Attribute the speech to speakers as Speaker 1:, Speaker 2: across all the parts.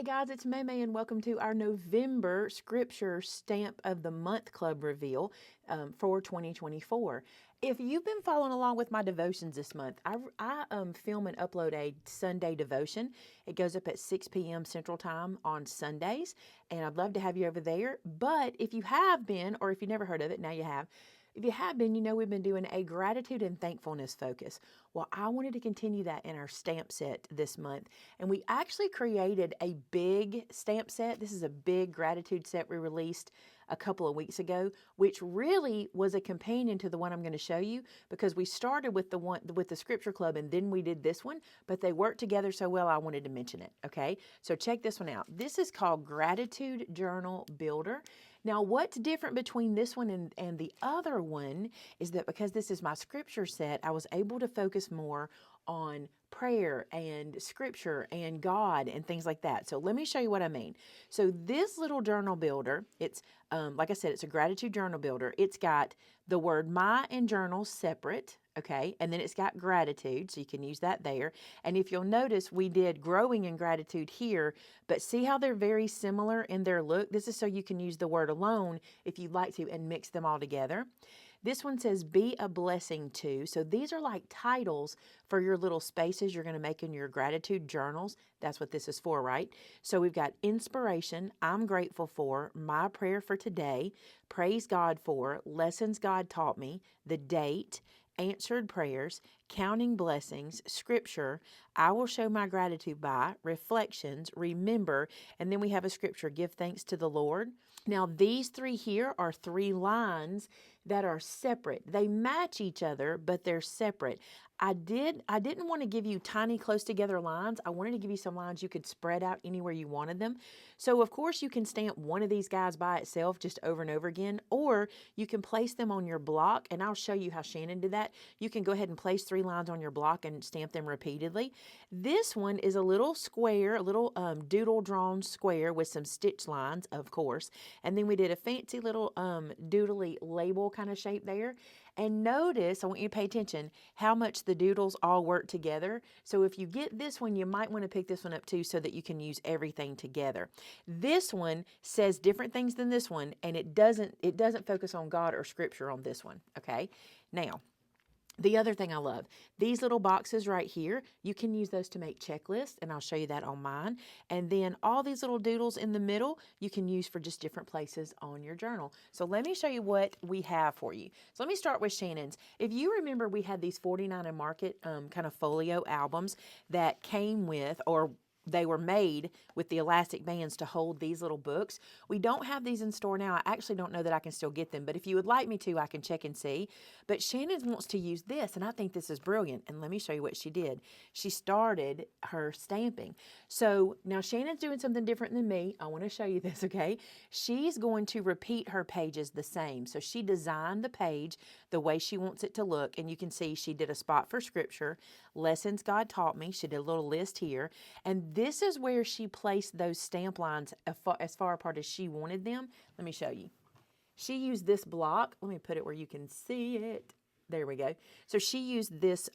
Speaker 1: Hey guys, it's Maymay and welcome to our November Scripture Stamp of the Month Club reveal for 2024. If you've been following along with my devotions this month, I film and upload a Sunday devotion. It goes up at 6 p.m. Central Time on Sundays, and I'd love to have you over there. But if you have been, or if you never heard of it, now you have. If you have been, you know we've been doing a gratitude and thankfulness focus. Well, I wanted to continue that in our stamp set this month. And we actually created a big stamp set. This is a big gratitude set we released a couple of weeks ago, which really was a companion to the one I'm going to show you, because we started with the one with the Scripture Club and then we did this one, but they worked together so well I wanted to mention it. Okay, so check this one out. This is called Gratitude Journal Builder. Now, what's different between this one and the other one is that because this is my scripture set, I was able to focus more on prayer and scripture and God and things like that. So let me show you what I mean. So this little journal builder, it's like I said, it's a gratitude journal builder. It's got the word my and journal separate. Okay, and then it's got gratitude, so you can use that there. And if you'll notice, we did growing in gratitude here, but see how they're very similar in their look? This is so you can use the word alone if you'd like to and mix them all together. This one says be a blessing to. So these are like titles for your little spaces you're going to make in your gratitude journals. That's what this is for, right? So we've got inspiration, I'm grateful for, my prayer for today, praise God for, lessons God taught me, the date, answered prayers, counting blessings, scripture, I will show my gratitude by, reflections, remember, and then we have a scripture, give thanks to the Lord. Now, these three here are three lines that are separate. They match each other, but they're separate. I didn't want to give you tiny close together lines. I wanted to give you some lines you could spread out anywhere you wanted them. So of course you can stamp one of these guys by itself just over and over again, or you can place them on your block, and I'll show you how Shannon did that. You can go ahead and place three lines on your block and stamp them repeatedly. This one is a little square, a little doodle drawn square with some stitch lines, of course. And then we did a fancy little doodly label kind of shape there. And notice, I want you to pay attention, how much the doodles all work together. So if you get this one, you might want to pick this one up too so that you can use everything together. This one says different things than this one, and it doesn't focus on God or scripture on this one, okay? Now, the other thing I love, these little boxes right here, you can use those to make checklists, and I'll show you that on mine. And then all these little doodles in the middle, you can use for just different places on your journal. So let me show you what we have for you. So let me start with Shannon's. If you remember, we had these 49 and Market kind of folio albums that came with, or they were made with the elastic bands to hold these little books. We don't have these in store now. I actually don't know that I can still get them, but if you would like me to, I can check and see. But Shannon wants to use this, and I think this is brilliant. And let me show you what she did. She started her stamping. So now Shannon's doing something different than me. I want to show you this, okay? She's going to repeat her pages the same. So she designed the page the way she wants it to look, and you can see she did a spot for scripture, lessons God taught me. She did a little list here, and this is where she placed those stamp lines as far apart as she wanted them. Let me show you. She used this block. Let me put it where you can see it. There we go. So she used this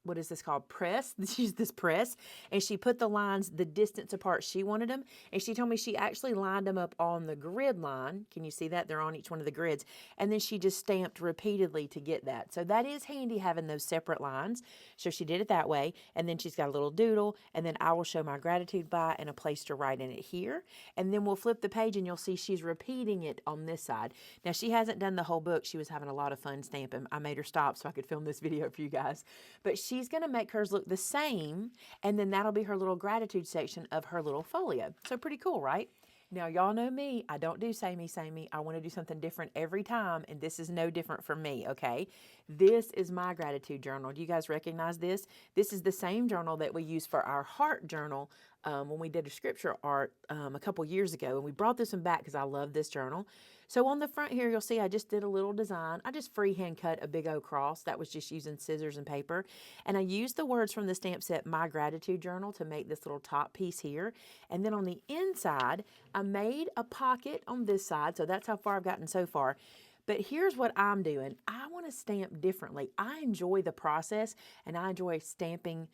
Speaker 1: what is this called? Press. She used this press, and she put the lines the distance apart she wanted them. And she told me she actually lined them up on the grid line. Can you see that? They're on each one of the grids. And then she just stamped repeatedly to get that. So that is handy having those separate lines. So she did it that way. And then she's got a little doodle, and then I will show my gratitude by and a place to write in it here. And then we'll flip the page and you'll see she's repeating it on this side. Now she hasn't done the whole book. She was having a lot of fun stamping. I made her stop so I could film this video for you guys. But she's going to make hers look the same, and then that'll be her little gratitude section of her little folio. So pretty cool, right? Now, y'all know me. I don't do samey. I want to do something different every time, and this is no different from me, okay? This is my gratitude journal. Do you guys recognize this? This is the same journal that we use for our heart journal when we did a scripture art a couple years ago, and we brought this one back because I love this journal. So on the front here, you'll see I just did a little design. I just freehand cut a big old cross. That was just using scissors and paper. And I used the words from the stamp set, My Gratitude Journal, to make this little top piece here. And then on the inside, I made a pocket on this side. So that's how far I've gotten so far. But here's what I'm doing. I want to stamp differently. I enjoy the process, and I enjoy stamping,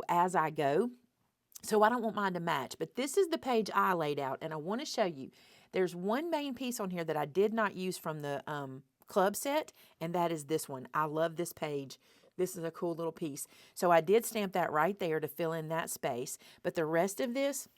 Speaker 1: as I go. So I don't want mine to match, but this is the page I laid out, and I want to show you. There's one main piece on here that I did not use from the club set, and that is this one. I love this page. This is a cool little piece. So I did stamp that right there to fill in that space, but the rest of this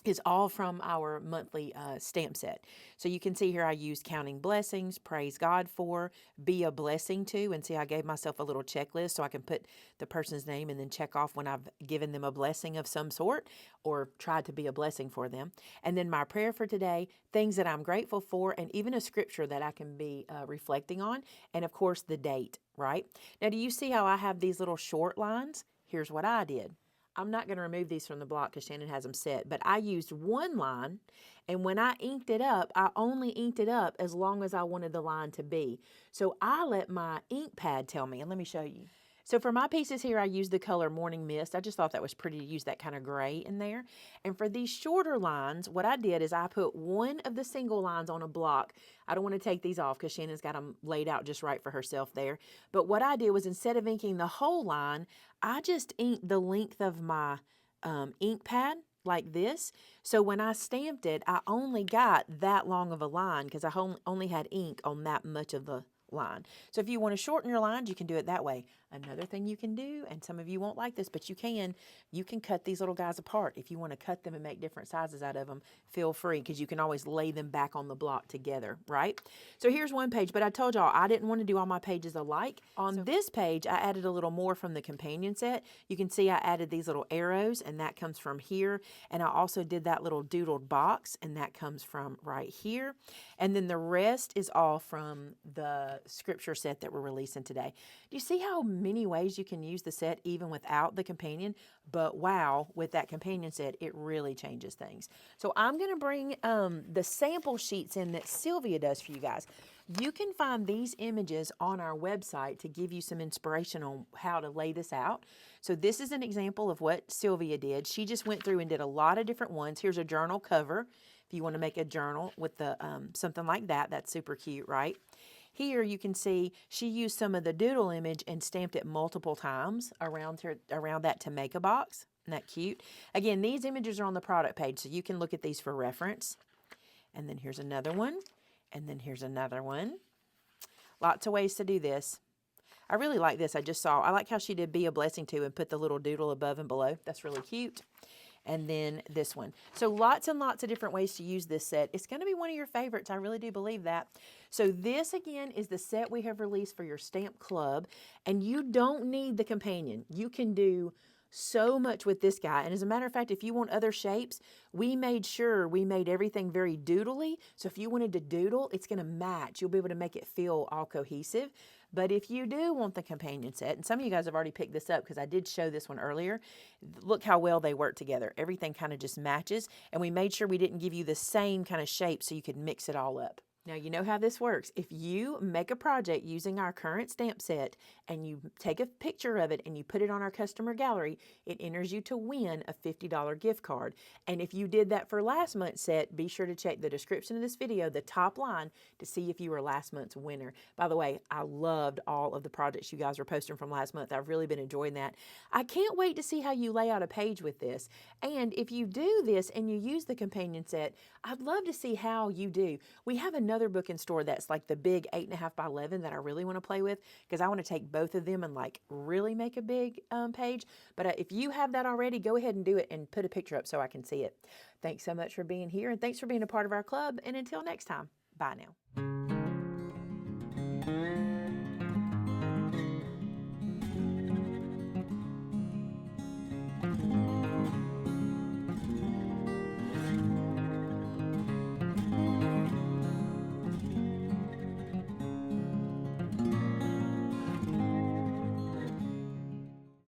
Speaker 1: is all from our monthly stamp set. So you can see here I used counting blessings, praise God for, be a blessing to, and see I gave myself a little checklist so I can put the person's name and then check off when I've given them a blessing of some sort or tried to be a blessing for them. And then my prayer for today, things that I'm grateful for, and even a scripture that I can be reflecting on, and of course the date, right? Now do you see how I have these little short lines? Here's what I did. I'm not going to remove these from the block because Shannon has them set, but I used one line, and when I inked it up, I only inked it up as long as I wanted the line to be. So I let my ink pad tell me, and let me show you. So for my pieces here, I used the color Morning Mist. I just thought that was pretty to use that kind of gray in there. And for these shorter lines, what I did is I put one of the single lines on a block. I don't want to take these off because Shannon's got them laid out just right for herself there. But what I did was instead of inking the whole line, I just inked the length of my ink pad like this. So when I stamped it, I only got that long of a line because I only had ink on that much of the line. So if you want to shorten your lines, you can do it that way. Another thing you can do, and some of you won't like this, but you can cut these little guys apart. If you want to cut them and make different sizes out of them, feel free, because you can always lay them back on the block together, right? So here's one page, but I told y'all I didn't want to do all my pages alike. On this page, I added a little more from the companion set. You can see I added these little arrows, and that comes from here. And I also did that little doodled box, and that comes from right here. And then the rest is all from the scripture set that we're releasing today. Do you see how many ways you can use the set even without the companion? But wow, with that companion set, it really changes things. So I'm going to bring the sample sheets in that Sylvia does for you guys. You can find these images on our website to give you some inspiration on how to lay this out. So this is an example of what Sylvia did. She just went through and did a lot of different ones. Here's a journal cover. If you want to make a journal with the something like that, that's super cute, right? Here you can see she used some of the doodle image and stamped it multiple times around that to make a box. Isn't that cute? Again, these images are on the product page, so you can look at these for reference. And then here's another one. And then here's another one. Lots of ways to do this. I really like this. I like how she did be a blessing to and put the little doodle above and below. That's really cute. And then this one. So lots and lots of different ways to use this set. It's going to be one of your favorites. I really do believe that. So this, again, is the set we have released for your stamp club. And you don't need the companion. You can do so much with this guy. And as a matter of fact, if you want other shapes, we made sure we made everything very doodly. So if you wanted to doodle, it's going to match. You'll be able to make it feel all cohesive. But if you do want the companion set, and some of you guys have already picked this up because I did show this one earlier, look how well they work together. Everything kind of just matches, and we made sure we didn't give you the same kind of shape so you could mix it all up. Now, you know how this works. If you make a project using our current stamp set and you take a picture of it and you put it on our customer gallery, it enters you to win a $50 gift card. And if you did that for last month's set, be sure to check the description of this video, the top line, to see if you were last month's winner. By the way, I loved all of the projects you guys were posting from last month. I've really been enjoying that. I can't wait to see how you lay out a page with this. And if you do this and you use the companion set, I'd love to see how you do. We have another book in store that's like the big 8.5 by 11 that I really want to play with, because I want to take both of them and like really make a big page. But if you have that already, go ahead and do it and put a picture up so I can see it. Thanks so much for being here, and thanks for being a part of our club. And until next time, bye now.